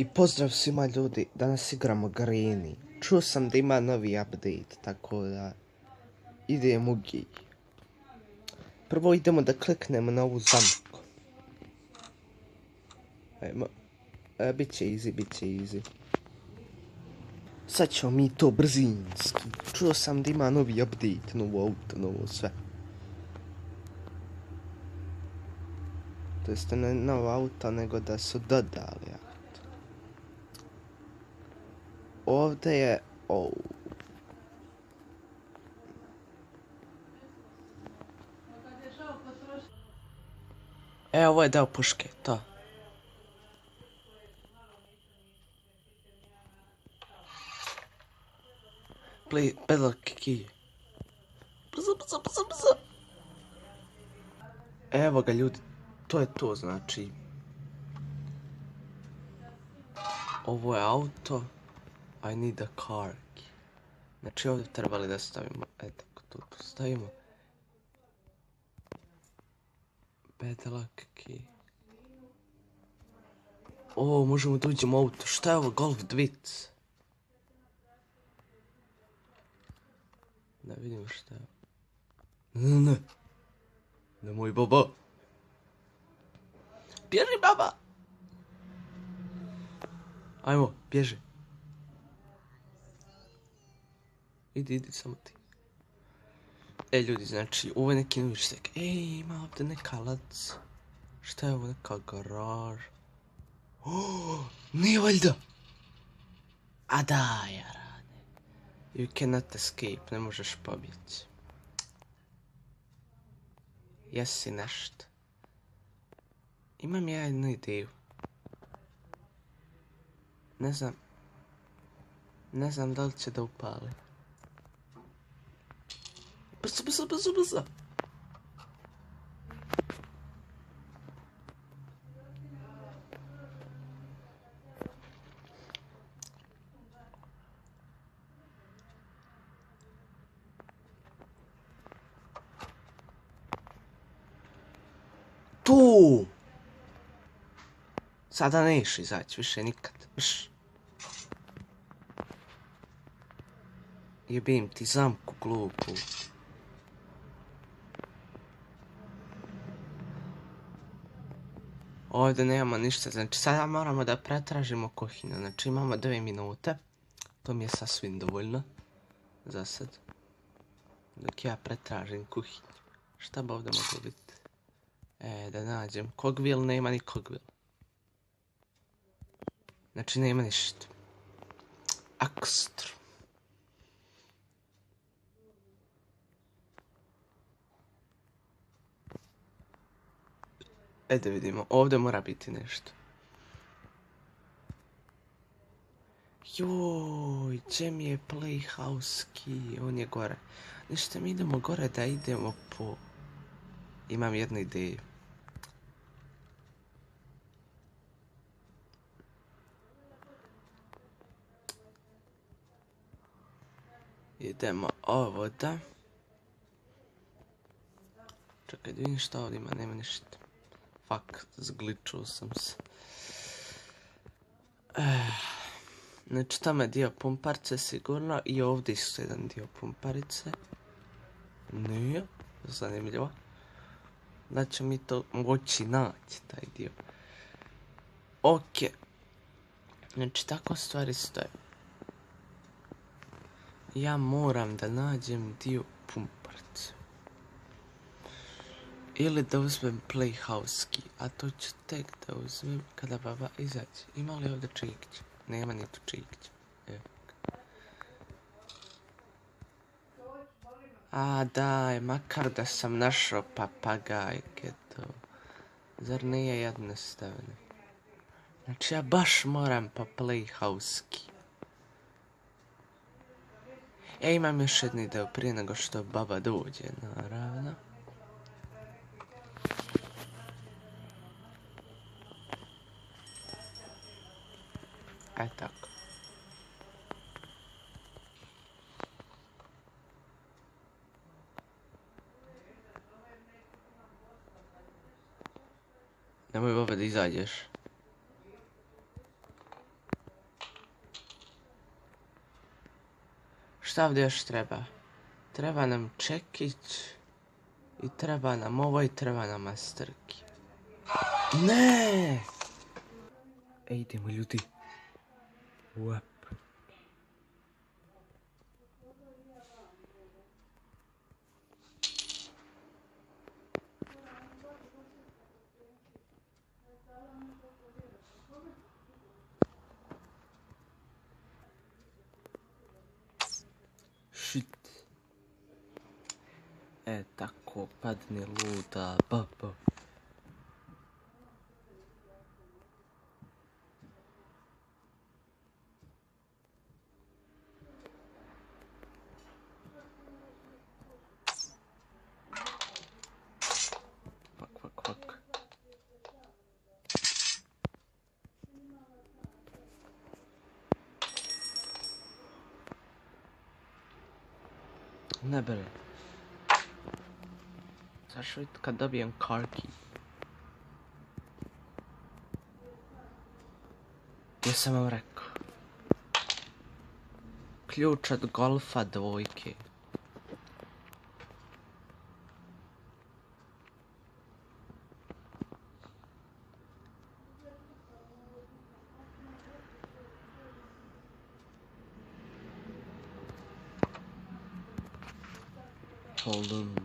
I pozdrav svima ljudi, danas igramo Garini. Čuo sam da ima novi update, tako da idem u gej. Prvo idemo da kliknemo na ovu zamku. Ajmo, bit će easy. Sad ćemo mi to brzinski. Čuo sam da ima novi update, novo auto, novo sve. To jest ne novo auto, nego da su dodali auto. Ovdje je... ovo je dao puške, to. Play, pedal key. Brzo. Evo ga ljudi, to je to znači. Ovo je auto. I need a car key. Znači ovdje trebali da stavimo, eto, tu stavimo. Pedalak key. Možemo da uđemo u auto. Šta je ovo? Golf dvic. Da vidimo šta je. Ne. Nemoj baba. Bježi baba. Ajmo, bježi. Idi samo ti. Ljudi, znači, ovo je neki novi štek. Ima ovdje neka lac. Šta je ovo, neka garaž? Nije valjda. A da, ja rade. You cannot escape, ne možeš pobjeći. Jesi nešto. Imam ja jednu ideju. Ne znam da li će da upali. Brzo. Tu! Sada neš izaći više nikad. Jebim ti zamku glupu. Ovdje nemamo ništa, znači sada moramo da pretražimo kuhinju. Znači imamo 2 minute. To mi je sasvim dovoljno. Za sad. Dok ja pretražim kuhinju. Šta bi ovdje moglo biti? Da nađem. Kogvil, nema ni kogvil. Znači nema ništa. Akstru. Da vidimo, ovdje mora biti nešto. Joj, gdje mi je Playhouse key? On je gore. Ništa, mi idemo gore da idemo po... Imam jednu ideju. Idemo ovo da... Čekaj, da vidim šta ovdje ima, nema ništa. Fuck, zgličuo sam se. Znači tamo je dio pumparice sigurno i ovdje su jedan dio pumparice. Nije, zanimljivo. Da će mi to moći naći, taj dio. Ok. Znači tako stvari stoje. Ja moram da nađem dio pumparice. Ili da uzmem Playhouse key, a to ću tek da uzmem kada baba izađe. Ima li ovdje čikić? Nema ni tu čikić. A daj, makar da sam našao papagajke to. Zar nije jednostavno? Znači ja baš moram pa Playhouse key. Imam još jedni deo prije nego što baba dođe, naravno. Tako. Nemoj baba da izađeš. Šta ovdje još treba? Treba nam čekić. I treba nam ovo i treba nam masterki. Ne! Idemo ljudi. Uap. Shit. Tako, padni luda, baba. Kvak. Ne bre. Zašto vidjeti kad dobijem car key? Gdje sam vam rekao? Ključ od golfa 2. Hold on.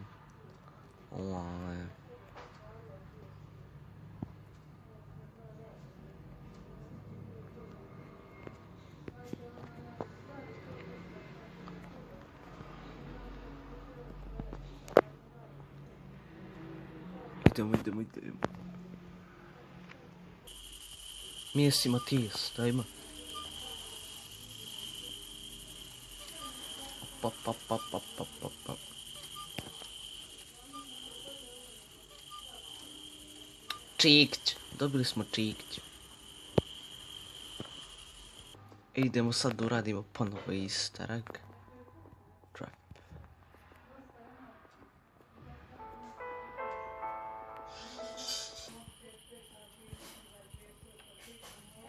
Idemo. Mijesimo tijesto, ajmo. Pop. Čikić, dobili smo čikić. Idemo sad da uradimo ponovo istarak. Trap.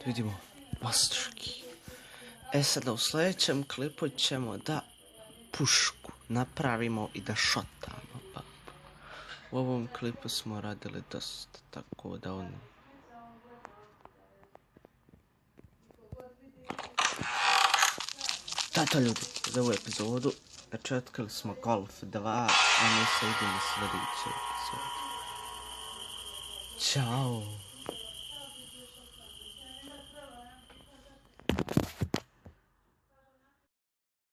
Vidimo, masterki. Sada u sljedećem klipu ćemo da pušku napravimo i da šotamo. U ovom klipu smo radili dosta, tako da ono... Tato ljudi, za ovu epizodu, znači otkrili smo Golf 2, a mi se idemo sljedeće epizode. Ćao!